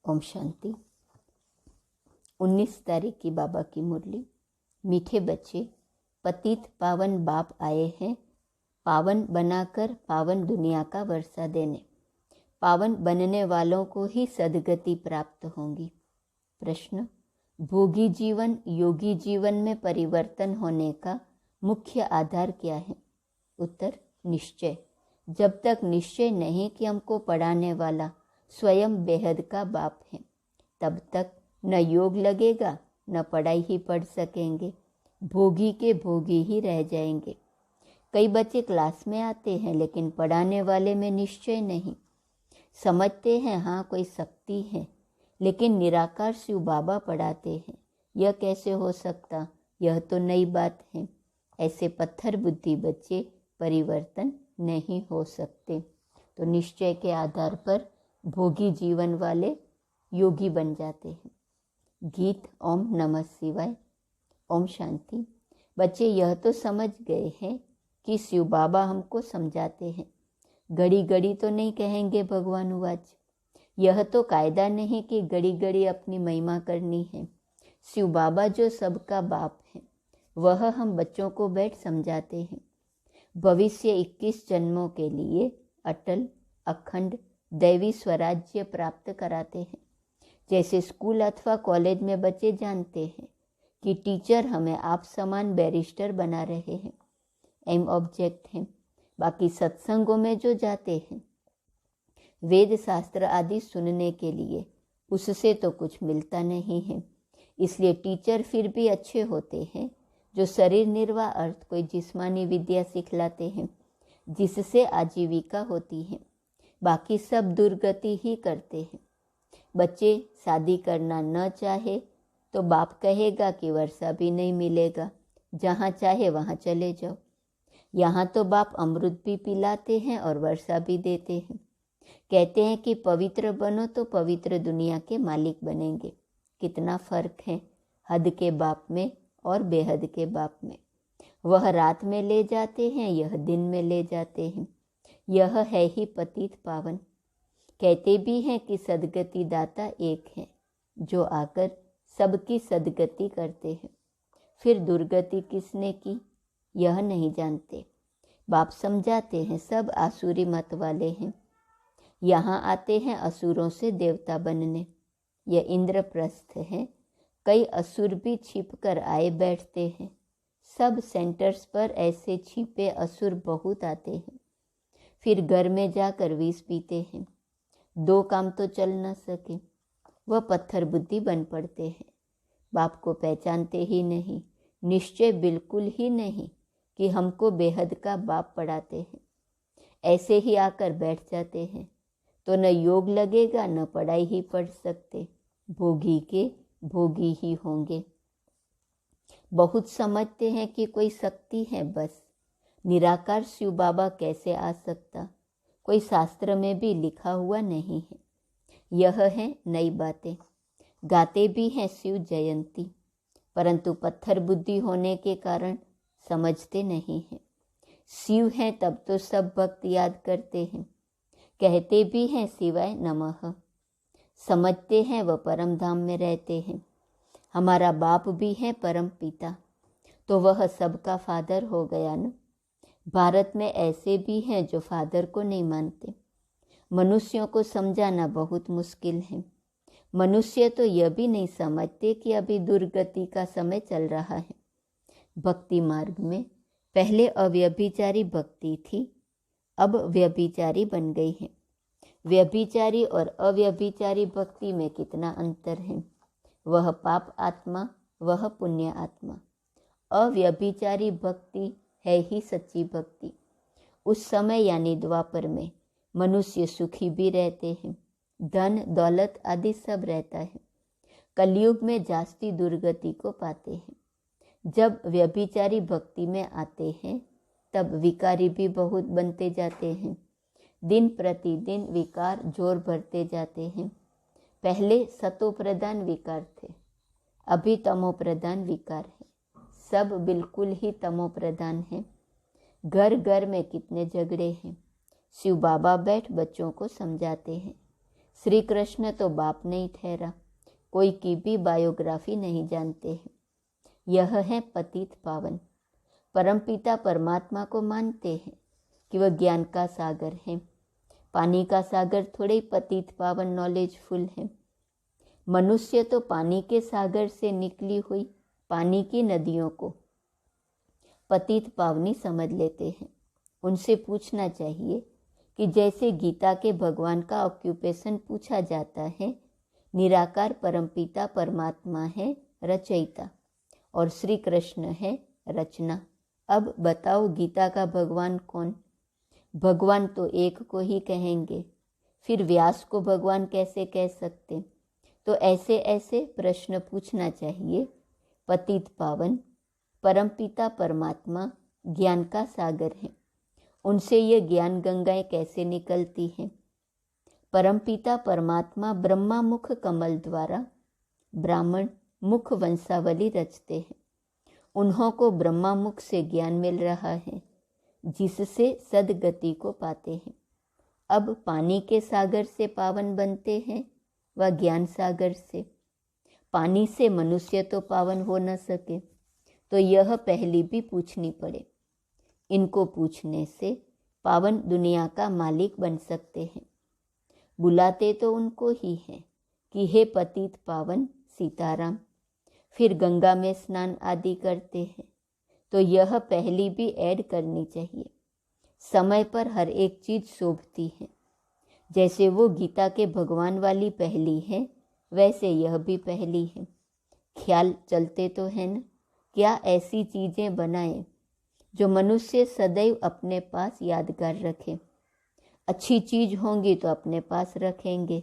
ओम शांति। 19 तारीख की बाबा की मुरली। मीठे बच्चे, पतित पावन बाप आए हैं पावन बनाकर पावन दुनिया का वर्षा देने। पावन बनने वालों को ही सद्गति प्राप्त होगी। प्रश्न, भोगी जीवन योगी जीवन में परिवर्तन होने का मुख्य आधार क्या है? उत्तर, निश्चय। जब तक निश्चय नहीं कि हमको पढ़ाने वाला स्वयं बेहद का बाप है, तब तक न योग लगेगा न पढ़ाई ही पढ़ सकेंगे। भोगी के भोगी ही रह जाएंगे। कई बच्चे क्लास में आते हैं लेकिन पढ़ाने वाले में निश्चय नहीं। समझते हैं हाँ कोई शक्ति है, लेकिन निराकार शिव बाबा पढ़ाते हैं। यह कैसे हो सकता? यह तो नई बात है। ऐसे पत्थर बुद्धि बच्चे परिवर्तन नहीं हो सकते। तो निश्चय के आधार पर भोगी जीवन वाले योगी बन जाते हैं। गीत ओम नमः शिवाय। ओम शांति। बच्चे यह तो समझ गए हैं कि शिव बाबा हमको समझाते हैं। घड़ी घड़ी तो नहीं कहेंगे भगवान वाच। यह तो कायदा नहीं कि घड़ी घड़ी अपनी महिमा करनी है। शिव बाबा जो सबका बाप है, वह हम बच्चों को बैठ समझाते हैं। भविष्य 21 जन्मों के लिए अटल अखंड दैवी स्वराज्य प्राप्त कराते हैं। जैसे स्कूल अथवा कॉलेज में बच्चे जानते हैं कि टीचर हमें आप समान बैरिस्टर बना रहे हैं, एम ऑब्जेक्ट है। बाकी सत्संगों में जो जाते हैं वेद शास्त्र आदि सुनने के लिए, उससे तो कुछ मिलता नहीं है। इसलिए टीचर फिर भी अच्छे होते हैं जो शरीर निर्वाह अर्थ कोई जिस्मानी विद्या सिखलाते हैं, जिससे आजीविका होती है। बाकी सब दुर्गति ही करते हैं। बच्चे शादी करना न चाहे तो बाप कहेगा कि वर्षा भी नहीं मिलेगा, जहाँ चाहे वहाँ चले जाओ। यहाँ तो बाप अमृत भी पिलाते हैं और वर्षा भी देते हैं। कहते हैं कि पवित्र बनो तो पवित्र दुनिया के मालिक बनेंगे। कितना फर्क है हद के बाप में और बेहद के बाप में। वह रात में ले जाते हैं, यह दिन में ले जाते हैं। यह है ही पतित पावन। कहते भी हैं कि सद्गति दाता एक है, जो आकर सबकी सद्गति करते हैं। फिर दुर्गति किसने की, यह नहीं जानते। बाप समझाते हैं सब आसुरी मत वाले हैं। यहाँ आते हैं असुरों से देवता बनने। यह इंद्रप्रस्थ है। कई असुर भी छिप कर आए बैठते हैं। सब सेंटर्स पर ऐसे छिपे असुर बहुत आते हैं। फिर घर में जाकर विष पीते हैं। 2 काम तो चल न सके, वह पत्थर बुद्धि बन पड़ते हैं। बाप को पहचानते ही नहीं, निश्चय बिल्कुल ही नहीं कि हमको बेहद का बाप पढ़ाते हैं। ऐसे ही आकर बैठ जाते हैं तो न योग लगेगा न पढ़ाई ही पढ़ सकते। भोगी के भोगी ही होंगे। बहुत समझते हैं कि कोई शक्ति है, बस निराकार शिव बाबा कैसे आ सकता? कोई शास्त्र में भी लिखा हुआ नहीं है। यह है नई बातें। गाते भी हैं शिव जयंती, परंतु पत्थर बुद्धि होने के कारण समझते नहीं हैं। शिव हैं तब तो सब भक्त याद करते हैं। कहते भी हैं शिवाय नमः। समझते हैं वह परम धाम में रहते हैं। हमारा बाप भी है परम पिता, तो वह सबका फादर हो गया न। भारत में ऐसे भी हैं जो फादर को नहीं मानते। मनुष्यों को समझाना बहुत मुश्किल है। मनुष्य तो यह भी नहीं समझते कि अभी दुर्गति का समय चल रहा है। भक्ति मार्ग में पहले अव्यभिचारी भक्ति थी, अब व्यभिचारी बन गई है। व्यभिचारी और अव्यभिचारी भक्ति में कितना अंतर है। वह पाप आत्मा, वह पुण्य आत्मा। अव्यभिचारी भक्ति है ही सच्ची भक्ति। उस समय यानी द्वापर में मनुष्य सुखी भी रहते हैं, धन दौलत आदि सब रहता है। कलयुग में जास्ती दुर्गति को पाते हैं। जब व्यभिचारी भक्ति में आते हैं तब विकारी भी बहुत बनते जाते हैं। दिन प्रतिदिन विकार जोर भरते जाते हैं। पहले सतो प्रधान विकार थे, अभी तमो प्रधान विकार है। सब बिल्कुल ही तमो प्रधान है। घर घर में कितने झगड़े हैं। शिव बाबा बैठ बच्चों को समझाते हैं। श्री कृष्ण तो बाप नहीं ठहरा, कोई की भी बायोग्राफी नहीं जानते हैं। यह है पतित पावन। परमपिता परमात्मा को मानते हैं कि वह ज्ञान का सागर है। पानी का सागर थोड़े ही पतित पावन नॉलेजफुल है। मनुष्य तो पानी के सागर से निकली हुई पानी की नदियों को पतित पावनी समझ लेते हैं। उनसे पूछना चाहिए कि जैसे गीता के भगवान का ऑक्यूपेशन पूछा जाता है, निराकार परमपिता परमात्मा है रचयिता और श्री कृष्ण है रचना। अब बताओ गीता का भगवान कौन? भगवान तो एक को ही कहेंगे, फिर व्यास को भगवान कैसे कह सकते? तो ऐसे ऐसे प्रश्न पूछना चाहिए। पतित पावन परमपिता परमात्मा ज्ञान का सागर है, उनसे ये ज्ञान गंगाएं कैसे निकलती हैं? परमपिता परमात्मा ब्रह्मा मुख कमल द्वारा ब्राह्मण मुख वंशावली रचते हैं। उन्हों को ब्रह्मा मुख से ज्ञान मिल रहा है, जिससे सदगति को पाते हैं। अब पानी के सागर से पावन बनते हैं व ज्ञान सागर से। पानी से मनुष्य तो पावन हो न सके, तो यह पहली भी पूछनी पड़े। इनको पूछने से पावन दुनिया का मालिक बन सकते हैं। बुलाते तो उनको ही हैं कि हे पतित पावन सीताराम, फिर गंगा में स्नान आदि करते हैं, तो यह पहली भी ऐड करनी चाहिए। समय पर हर एक चीज शोभती है। जैसे वो गीता के भगवान वाली पहली है, वैसे यह भी पहली है। ख्याल चलते तो है न, क्या ऐसी चीजें बनाए जो मनुष्य सदैव अपने पास यादगार रखे। अच्छी चीज होंगी तो अपने पास रखेंगे,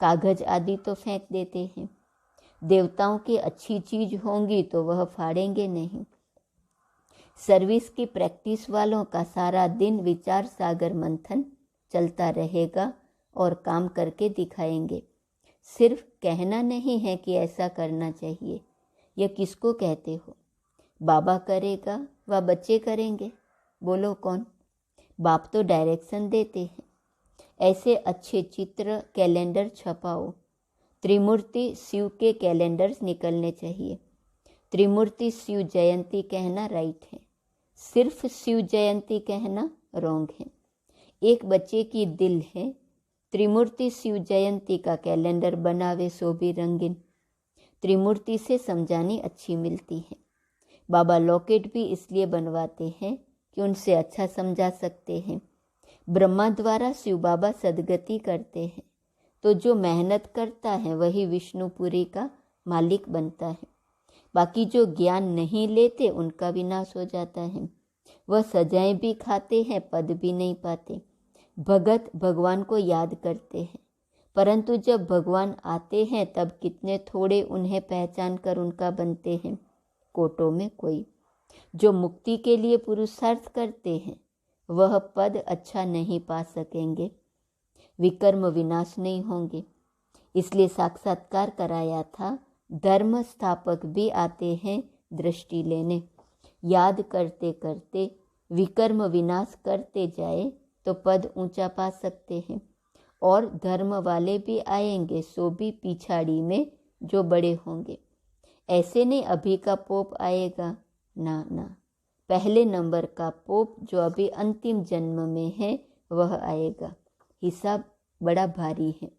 कागज आदि तो फेंक देते हैं। देवताओं की अच्छी चीज होंगी तो वह फाड़ेंगे नहीं। सर्विस की प्रैक्टिस वालों का सारा दिन विचार सागर मंथन चलता रहेगा और काम करके दिखाएंगे। सिर्फ कहना नहीं है कि ऐसा करना चाहिए। यह किसको कहते हो? बाबा करेगा व बच्चे करेंगे, बोलो कौन? बाप तो डायरेक्शन देते हैं। ऐसे अच्छे चित्र कैलेंडर छपाओ। त्रिमूर्ति शिव के कैलेंडर्स निकलने चाहिए। त्रिमूर्ति शिव जयंती कहना राइट है, सिर्फ शिव जयंती कहना रॉन्ग है। एक बच्चे की दिल है, त्रिमूर्ति शिव जयंती का कैलेंडर बनावे सो भी रंगीन। त्रिमूर्ति से समझानी अच्छी मिलती है। बाबा लॉकेट भी इसलिए बनवाते हैं कि उनसे अच्छा समझा सकते हैं। ब्रह्मा द्वारा शिव बाबा सदगति करते हैं, तो जो मेहनत करता है वही विष्णुपुरी का मालिक बनता है। बाकी जो ज्ञान नहीं लेते उनका विनाश हो जाता है। वह सजाएं भी खाते हैं, पद भी नहीं पाते। भगत भगवान को याद करते हैं, परंतु जब भगवान आते हैं तब कितने थोड़े उन्हें पहचान कर उनका बनते हैं। कोटों में कोई। जो मुक्ति के लिए पुरुषार्थ करते हैं वह पद अच्छा नहीं पा सकेंगे, विकर्म विनाश नहीं होंगे। इसलिए साक्षात्कार कराया था। धर्म स्थापक भी आते हैं दृष्टि लेने। याद करते करते विकर्म विनाश करते जाए तो पद ऊंचा पा सकते हैं। और धर्म वाले भी आएंगे, सो भी पिछाड़ी में जो बड़े होंगे। ऐसे नहीं अभी का पोप आएगा, ना ना, पहले नंबर का पोप जो अभी अंतिम जन्म में है वह आएगा। हिसाब बड़ा भारी है।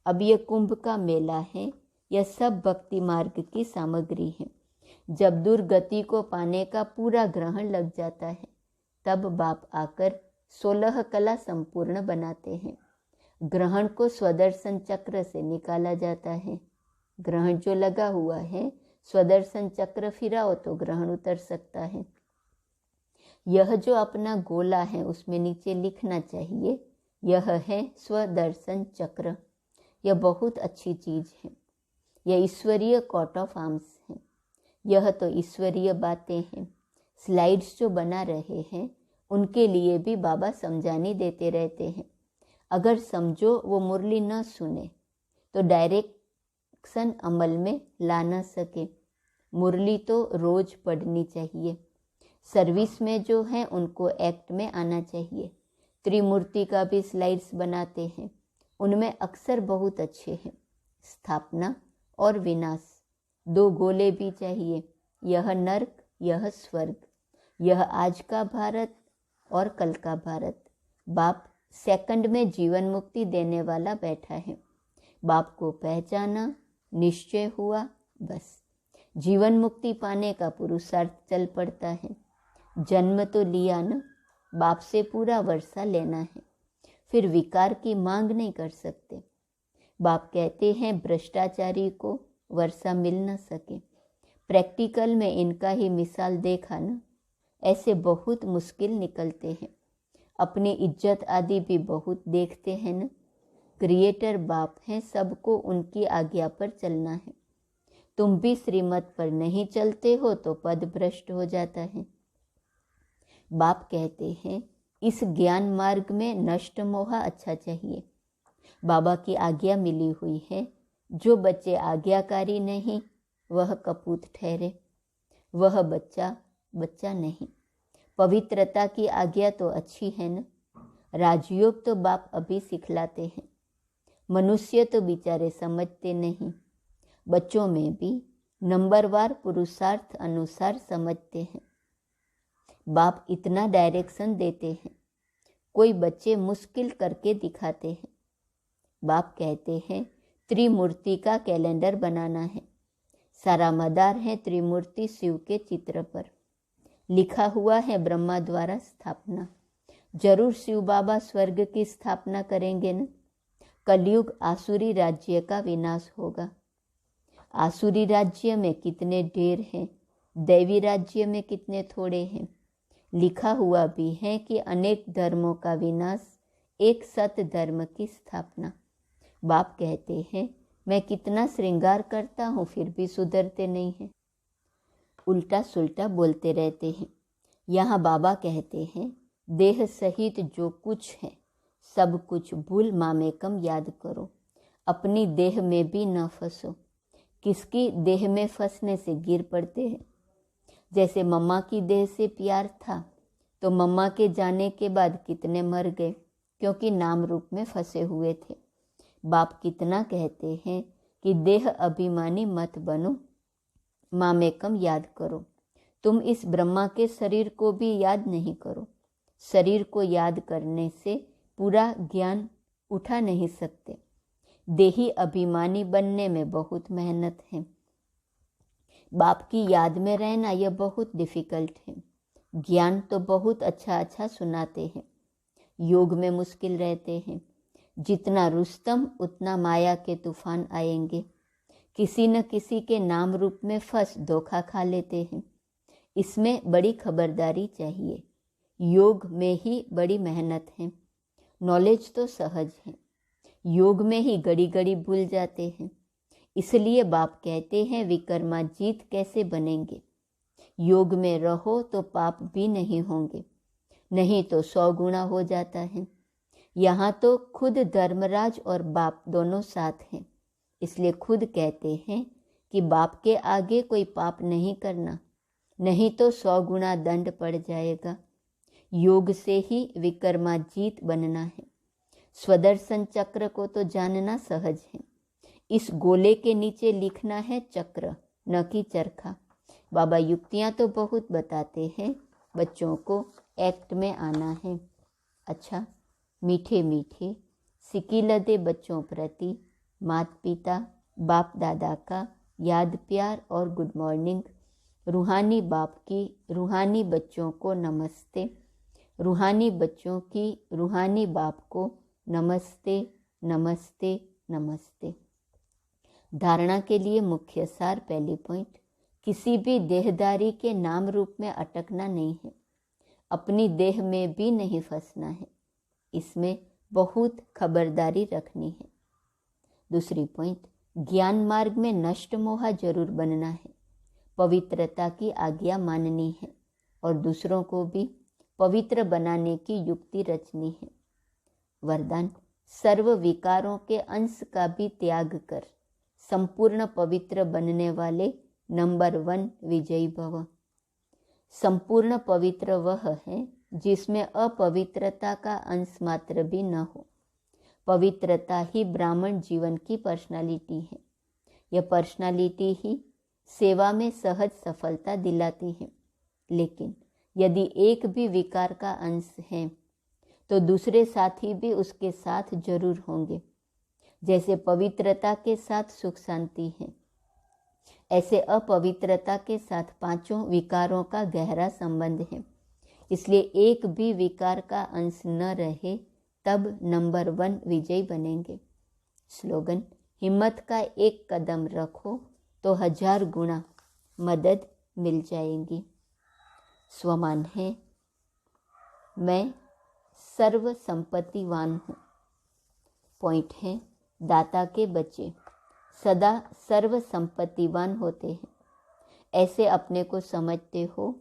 अब यह कुंभ का मेला है, यह सब भक्ति मार्ग की सामग्री है। जब दुर्गति को पाने का पूरा ग्रहण लग जाता है, तब बाप आकर 16 कला संपूर्ण बनाते हैं। ग्रहण को स्वदर्शन चक्र से निकाला जाता है। ग्रहण जो लगा हुआ है, स्वदर्शन चक्र फिराओ तो ग्रहण उतर सकता है। यह जो अपना गोला है उसमें नीचे लिखना चाहिए, यह है स्वदर्शन चक्र। यह बहुत अच्छी चीज है। यह ईश्वरीय कॉट ऑफ आर्म्स है। यह तो ईश्वरीय बातें हैं। स्लाइड्स जो बना रहे हैं उनके लिए भी बाबा समझानी देते रहते हैं। अगर समझो वो मुरली न सुने तो डायरेक्शन अमल में ला न सके। मुरली तो रोज पढ़नी चाहिए। सर्विस में जो है उनको एक्ट में आना चाहिए। त्रिमूर्ति का भी स्लाइड्स बनाते हैं, उनमें अक्सर बहुत अच्छे हैं। स्थापना और विनाश, दो गोले भी चाहिए, यह नर्क, यह स्वर्ग, यह आज का भारत और कल का भारत। बाप सेकंड में जीवन मुक्ति देने वाला बैठा है। बाप को पहचाना, निश्चय हुआ, बस जीवन मुक्ति पाने का पुरुषार्थ चल पड़ता है। जन्म तो लिया न, बाप से पूरा वर्षा लेना है, फिर विकार की मांग नहीं कर सकते। बाप कहते हैं भ्रष्टाचारी को वर्षा मिल न सके। प्रैक्टिकल में इनका ही मिसाल देखा न, ऐसे बहुत मुश्किल निकलते हैं। अपनी इज्जत आदि भी बहुत देखते हैं न। क्रिएटर बाप हैं, सबको उनकी आज्ञा पर चलना है। तुम भी श्रीमत पर नहीं चलते हो तो पद भ्रष्ट हो जाता है। बाप कहते हैं इस ज्ञान मार्ग में नष्ट मोह अच्छा चाहिए। बाबा की आज्ञा मिली हुई है, जो बच्चे आज्ञाकारी नहीं वह कपूत ठहरे, वह बच्चा बच्चा नहीं। पवित्रता की आज्ञा तो अच्छी है न। राजयोग तो बाप अभी सिखलाते हैं। मनुष्य तो बेचारे समझते नहीं। बच्चों में भी नंबरवार पुरुषार्थ अनुसार समझते हैं। बाप इतना डायरेक्शन देते हैं, कोई बच्चे मुश्किल करके दिखाते हैं। बाप कहते हैं त्रिमूर्ति का कैलेंडर बनाना है। सारा मदार है त्रिमूर्ति शिव के चित्र पर। लिखा हुआ है ब्रह्मा द्वारा स्थापना। जरूर शिव बाबा स्वर्ग की स्थापना करेंगे न। कलयुग आसुरी राज्य का विनाश होगा। आसुरी राज्य में कितने ढेर हैं, दैवी राज्य में कितने थोड़े हैं। लिखा हुआ भी है कि अनेक धर्मों का विनाश, एक सत धर्म की स्थापना। बाप कहते हैं मैं कितना श्रृंगार करता हूँ फिर भी सुधरते नहीं हैं, उल्टा सुल्टा बोलते रहते हैं। यहाँ बाबा कहते हैं देह सहित जो कुछ है सब कुछ भूल मामेकम याद करो। अपनी देह में भी न फंसो। किसकी देह में फंसने से गिर पड़ते हैं। जैसे मम्मा की देह से प्यार था तो मम्मा के जाने के बाद कितने मर गए, क्योंकि नाम रूप में फंसे हुए थे। बाप कितना कहते हैं कि देह अभिमानी मत बनो, मामेकम याद करो। तुम इस ब्रह्मा के शरीर को भी याद नहीं करो। शरीर को याद करने से पूरा ज्ञान उठा नहीं सकते। देही अभिमानी बनने में बहुत मेहनत है। बाप की याद में रहना यह बहुत डिफिकल्ट है। ज्ञान तो बहुत अच्छा अच्छा सुनाते हैं, योग में मुश्किल रहते हैं। जितना रुस्तम उतना माया के तूफान आएंगे। किसी न किसी के नाम रूप में फंस धोखा खा लेते हैं। इसमें बड़ी खबरदारी चाहिए। योग में ही बड़ी मेहनत है। नॉलेज तो सहज है, योग में ही घड़ी घड़ी भूल जाते हैं। इसलिए बाप कहते हैं विक्रमाजीत कैसे बनेंगे। योग में रहो तो पाप भी नहीं होंगे, नहीं तो 100 गुना हो जाता है। यहाँ तो खुद धर्मराज और बाप दोनों साथ हैं, इसलिए खुद कहते हैं कि बाप के आगे कोई पाप नहीं करना, नहीं तो 100 गुना दंड पड़ जाएगा। योग से ही विक्रमाजीत बनना है। स्वदर्शन चक्र को तो जानना सहज है। इस गोले के नीचे लिखना है चक्र, न कि चरखा। बाबा युक्तियाँ तो बहुत बताते हैं, बच्चों को एक्ट में आना है। अच्छा, मीठे मीठे सिकीलदे बच्चों प्रति माता पिता बाप दादा का याद प्यार और गुड मॉर्निंग। रूहानी बाप की रूहानी बच्चों को नमस्ते। रूहानी बच्चों की रूहानी बाप को नमस्ते नमस्ते नमस्ते। धारणा के लिए मुख्य सार, पहली पॉइंट, किसी भी देहदारी के नाम रूप में अटकना नहीं है। अपनी देह में भी नहीं फंसना है। इसमें बहुत खबरदारी रखनी है। दूसरी पॉइंट, ज्ञान मार्ग में नष्ट मोह जरूर बनना है। पवित्रता की आज्ञा माननी है और दूसरों को भी पवित्र बनाने की युक्ति रचनी है। वरदान, सर्व विकारों के अंश का भी त्याग कर संपूर्ण पवित्र बनने वाले नंबर 1 विजयी भव। संपूर्ण पवित्र वह है जिसमें अपवित्रता का अंश मात्र भी न हो। पवित्रता ही ब्राह्मण जीवन की पर्सनालिटी है। यह पर्सनालिटी ही सेवा में सहज सफलता दिलाती है। लेकिन यदि एक भी विकार का अंश है तो दूसरे साथी भी उसके साथ जरूर होंगे। जैसे पवित्रता के साथ सुख शांति है, ऐसे अपवित्रता के साथ पांचों विकारों का गहरा संबंध है। इसलिए एक भी विकार का अंश न रहे तब नंबर 1 विजयी बनेंगे। स्लोगन: हिम्मत का एक कदम रखो तो 1000 गुना मदद मिल जाएगी। स्वमान है, मैं सर्व संपत्तिवान हूँ। पॉइंट है, दाता के बच्चे सदा सर्व संपत्तिवान होते हैं। ऐसे अपने को समझते हो?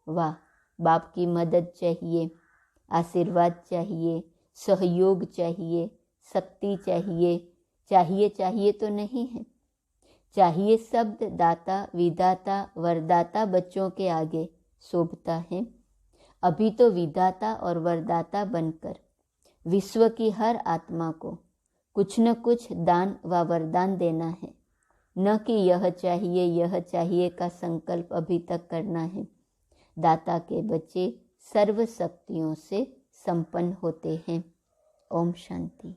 वाह, बाप की मदद चाहिए, आशीर्वाद चाहिए, सहयोग चाहिए, शक्ति चाहिए, चाहिए तो नहीं है। चाहिए शब्द दाता, विधाता, वरदाता बच्चों के आगे शोभता है। अभी तो विधाता और वरदाता बनकर विश्व की हर आत्मा को कुछ न कुछ दान व वरदान देना है, न कि यह चाहिए का संकल्प अभी तक करना है। दाता के बच्चे सर्व शक्तियों से संपन्न होते हैं। ओम शांति।